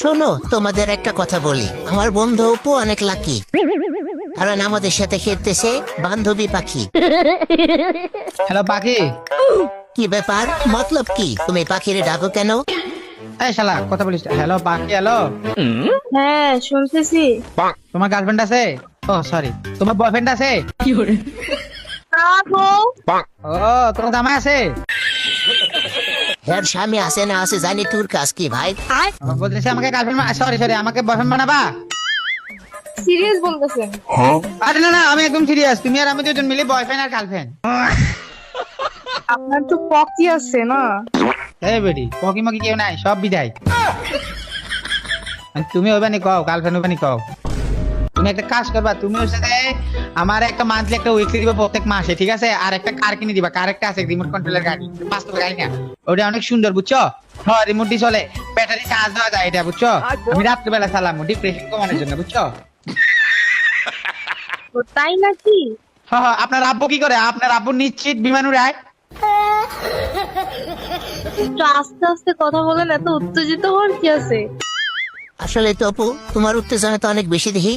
শোনো, তোমাদের একটা কথা বলি। আমার বন্ধু অপু অনেক লাকি, কারণ আমাদের সাথে খেলতেছে বান্ধবী পাখি। হ্যালো পাখি। কি ব্যাপার? মতলব কি? তুমি পাখিরে ডাকো কেন? এই শালা কথা বলিস। হ্যালো পাখি। হ্যালো, হ্যাঁ শুনতেছি। তোমার গার্লফ্রেন্ড আছে? ও সরি, তোমার বয়ফ্রেন্ড আছে? ও, তোমার জামাই আছে? এর স্বামী আছে না আছে জানি, তোর কাজ কি ভাই? বলতেছি আমাকে গার্লফ্রেন্ড, সরি সরি, আমাকে বয়ফ্রেন্ড বানাবা? সিরিয়াস বলতেছেন? আরে না না, আমি একদম সিরিয়াস। তুমি আর আমি দুজন মিলে বয়ফ্রেন্ড আর গার্লফ্রেন্ড। আপনার তো পকি আছে না? এই বেডি, পকি মকি কেউ নাই, সব বিদায়। তুমি ওইবানি কও, গার্লফ্রেন্ড ওইবানি কও। তুমি একটা কাজ করবা, তুমি ওর সাথে আমার একটা মান্থলি একটা উইকলি দিবা প্রত্যেক মাসে, ঠিক আছে? আর একটা কার কিনে দিবা। কার একটা আছে রিমোট কন্ট্রোলের গাড়ি, বাস্তব গাড়ি না, ওটা অনেক সুন্দর, বুঝছো? হ্যাঁ, রিমোট দিয়ে চলে, ব্যাটারি চার্জ দেওয়া যায় এটা, বুঝছো? আমি রাত্রিবেলা চালাম ডিপ্রেশন কমানোর জন্য, বুঝছো? ও তাই নাকি? হ্যাঁ হ্যাঁ। আপনার আব্বু কি করে? আপনার আব্বু নিশ্চিত বিমান উড়ায়। একটু আস্তে আস্তে কথা বলেন, এত উত্তেজিত হওয়ার কি আছে? আসলে তো অপু, তোমার উত্তেজনা তো অনেক বেশি দেখি।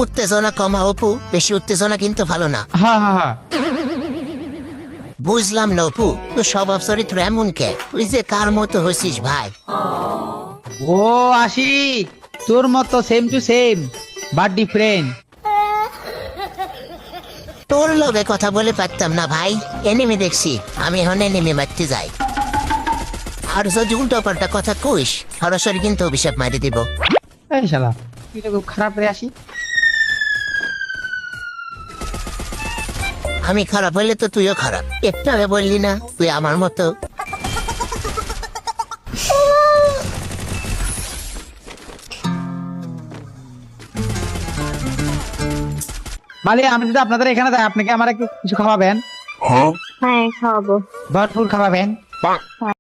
উত্তেজনা কমা অপু, বেশি উত্তেজনা কিন্তু ভালো না। হ্যাঁ হ্যাঁ হ্যাঁ। বুঝলাম না অপু, তো স্বভাব চরিত্র এমন কে? তুই যে কার মতো হয়েছিস ভাই? ও আশিক, তোর মতো same to same but different. তোর লগে কথা বলে পারতাম না ভাই, এনিমি দেখছি। আমি এখন এনিমি মারতে যাই, আর যদি উল্টো পাল্টা কথা কইস সরাসরি কিন্তু অভিশাপ মারি দিব। এই শালা, তুই তো খুব খারাপ রে আসি। আমি খারাপ হইলে তো তুইও খারাপ। একটু আগে বললি না তুই আমার মতো? মালিক, আমি যদি আপনাদের এখানে যাই, আপনি কি আমার একটু কিছু খাওয়াবেন? হ্যাঁ খাওয়াবো। ভরপুর খাওয়াবেন? হ্যাঁ।